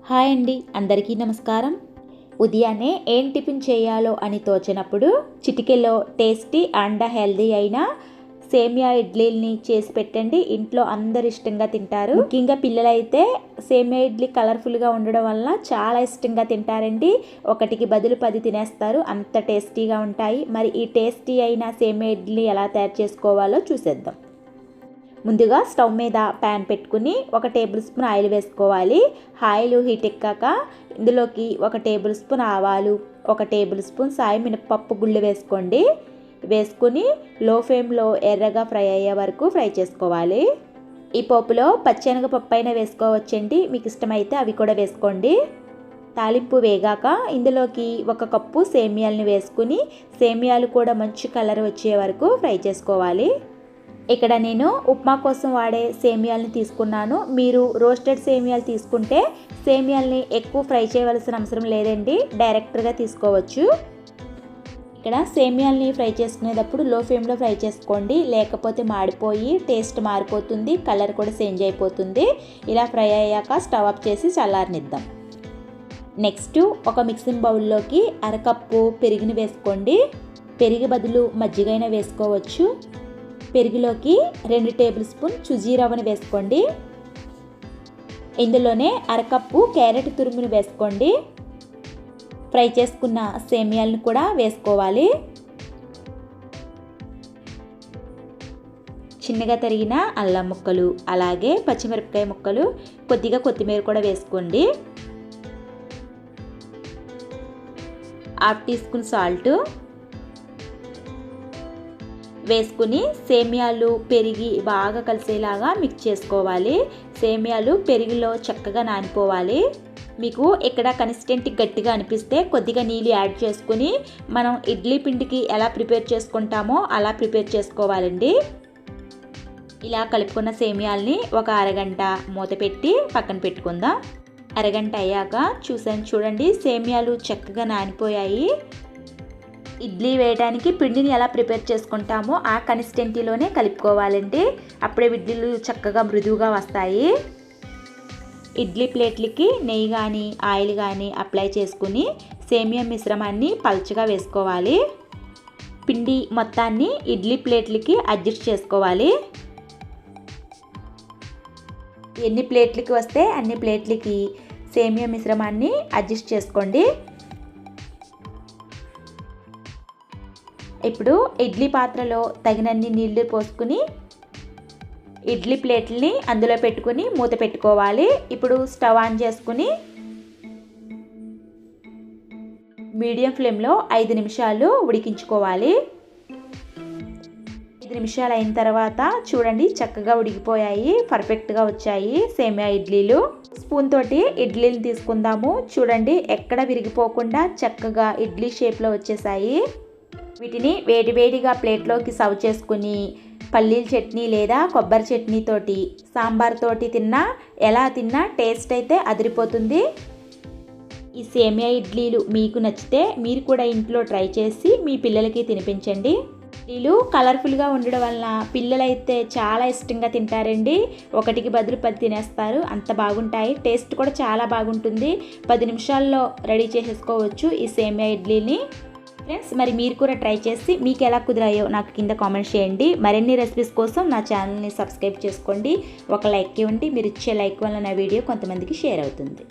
Hi అండి, అందరికీ నమస్కారం. ఉదయాన్నే ఏం టిఫిన్ చేయాలో అని తోచినప్పుడు చిటికెలో టేస్టీ అండ్ హెల్దీ అయిన సేమియా ఇడ్లీని చేసి పెట్టండి. ఇంట్లో అందరు ఇష్టంగా తింటారు. ముఖ్యంగా పిల్లలైతే సేమియా ఇడ్లీ కలర్ఫుల్గా ఉండడం వల్ల చాలా ఇష్టంగా తింటారండి. ఒకటికి బదులు 10 తినేస్తారు, అంత టేస్టీగా ఉంటాయి. మరి ఈ టేస్టీ అయిన సేమియా ఇడ్లీ ఎలా తయారు చేసుకోవాలో చూసేద్దాం. ముందుగా స్టవ్ మీద ప్యాన్ పెట్టుకుని 1 టేబుల్ స్పూన్ ఆయిల్ వేసుకోవాలి. ఆయిల్ హీట్ ఎక్కాక ఇందులోకి 1 టేబుల్ స్పూన్ ఆవాలు, 1 టేబుల్ స్పూన్ సాయి మినపప్పు గుళ్ళు వేసుకోండి. వేసుకుని లో ఫ్లేమ్లో ఎర్రగా ఫ్రై అయ్యే వరకు ఫ్రై చేసుకోవాలి. ఈ పోపులో పచ్చెనగపప్పు అయినా వేసుకోవచ్చండి, మీకు ఇష్టమైతే అవి కూడా వేసుకోండి. తాలింపు వేగాక ఇందులోకి 1 కప్పు సేమియాలను వేసుకుని సేమియాలు కూడా మంచి కలర్ వచ్చే వరకు ఫ్రై చేసుకోవాలి. ఇక్కడ నేను ఉప్మా కోసం వాడే సేమియాలని తీసుకున్నాను. మీరు రోస్టెడ్ సేమియాలు తీసుకుంటే సేమియాలని ఎక్కువ ఫ్రై చేయవలసిన అవసరం లేదండి, డైరెక్ట్గా తీసుకోవచ్చు. ఇక్కడ సేమియాలని ఫ్రై చేసుకునేటప్పుడు లో ఫ్లేమ్లో ఫ్రై చేసుకోండి, లేకపోతే మాడిపోయి టేస్ట్ మారిపోతుంది, కలర్ కూడా చేంజ్ అయిపోతుంది. ఇలా ఫ్రై అయ్యాక స్టవ్ ఆఫ్ చేసి చల్లారనిద్దాం. నెక్స్ట్ ఒక మిక్సింగ్ బౌల్లోకి 1/2 కప్పు పెరుగుని వేసుకోండి. పెరుగు బదులు మజ్జిగైనా వేసుకోవచ్చు. పెరుగులోకి 2 టేబుల్ స్పూన్ సుజీ రవ్వను వేసుకోండి. ఇందులోనే 1/2 కప్పు క్యారెట్ తురుమును వేసుకోండి. ఫ్రై చేసుకున్న సేమియాలను కూడా వేసుకోవాలి. చిన్నగా తరిగిన అల్లం ముక్కలు, అలాగే పచ్చిమిరపకాయ ముక్కలు, కొద్దిగా కొత్తిమీర కూడా వేసుకోండి. 1/2 టీ స్పూన్ సాల్ట్ వేసుకుని సేమియాలు పెరిగి బాగా కలిసేలాగా మిక్స్ చేసుకోవాలి. సేమియాలు పెరుగులో చక్కగా నానిపోవాలి. మీకు ఇక్కడ కన్సిస్టెంట్ గట్టిగా అనిపిస్తే కొద్దిగా నీళ్ళు యాడ్ చేసుకుని మనం ఇడ్లీ పిండికి ఎలా ప్రిపేర్ చేసుకుంటామో అలా ప్రిపేర్ చేసుకోవాలండి. ఇలా కలుపుకున్న సేమియాల్ని ఒక అరగంట మూత పెట్టి పక్కన పెట్టుకుందాం. అరగంట అయ్యాక చూడండి, సేమియాలు చక్కగా నానిపోయాయి. ఇడ్లీ వేయడానికి పిండిని ఎలా ప్రిపేర్ చేసుకుంటామో ఆ కన్సిస్టెన్సీలోనే కలుపుకోవాలండి, అప్పుడే ఇడ్లీలు చక్కగా మృదువుగా వస్తాయి. ఇడ్లీ ప్లేట్లకి నెయ్యి కానీ ఆయిల్ కానీ అప్లై చేసుకుని సేమియా మిశ్రమాన్ని పల్చగా వేసుకోవాలి. పిండి మొత్తాన్ని ఇడ్లీ ప్లేట్లకి అడ్జస్ట్ చేసుకోవాలి. ఎన్ని ప్లేట్లకి వస్తే అన్ని ప్లేట్లకి సేమియా మిశ్రమాన్ని అడ్జస్ట్ చేసుకోండి. ఇప్పుడు ఇడ్లీ పాత్రలో తగినన్ని నీళ్లు పోసుకుని ఇడ్లీ ప్లేట్లని అందులో పెట్టుకుని మూత పెట్టుకోవాలి. ఇప్పుడు స్టవ్ ఆన్ చేసుకుని మీడియం ఫ్లేమ్లో 5 నిమిషాలు ఉడికించుకోవాలి. 5 నిమిషాలు అయిన తర్వాత చూడండి, చక్కగా ఉడికిపోయాయి, పర్ఫెక్ట్గా వచ్చాయి సేమియా ఇడ్లీలు. స్పూన్ తోటి ఇడ్లీని తీసుకుందాము. చూడండి, ఎక్కడ విరిగిపోకుండా చక్కగా ఇడ్లీ షేప్లో వచ్చేసాయి. వీటిని వేడివేడిగా ప్లేట్లోకి సర్వ్ చేసుకుని పల్లీల చట్నీ లేదా కొబ్బరి చట్నీ తోటి సాంబార్ తోటి ఎలా తిన్నా టేస్ట్ అయితే అదిరిపోతుంది. ఈ సేమియా ఇడ్లీలు మీకు నచ్చితే మీరు కూడా ఇంట్లో ట్రై చేసి మీ పిల్లలకి తినిపించండి. ఇడ్లీలు కలర్ఫుల్గా ఉండడం వల్ల పిల్లలైతే చాలా ఇష్టంగా తింటారండి. ఒకటికి బదులు 10 తినేస్తారు, అంత బాగుంటాయి. టేస్ట్ కూడా చాలా బాగుంటుంది. 10 నిమిషాల్లో రెడీ చేసేసుకోవచ్చు ఈ సేమియా ఇడ్లీని. ఫ్రెండ్స్, మరి మీరు కూడా ట్రై చేసి మీకు ఎలా కుదిరాయో నాకు కింద కామెంట్ చేయండి. మరిన్ని రెసిపీస్ కోసం నా ఛానల్ని సబ్స్క్రైబ్ చేసుకోండి. ఒక లైక్ ఇవ్వండి, మీరు ఇచ్చే లైక్ వల్ల నా వీడియో కొంతమందికి షేర్ అవుతుంది.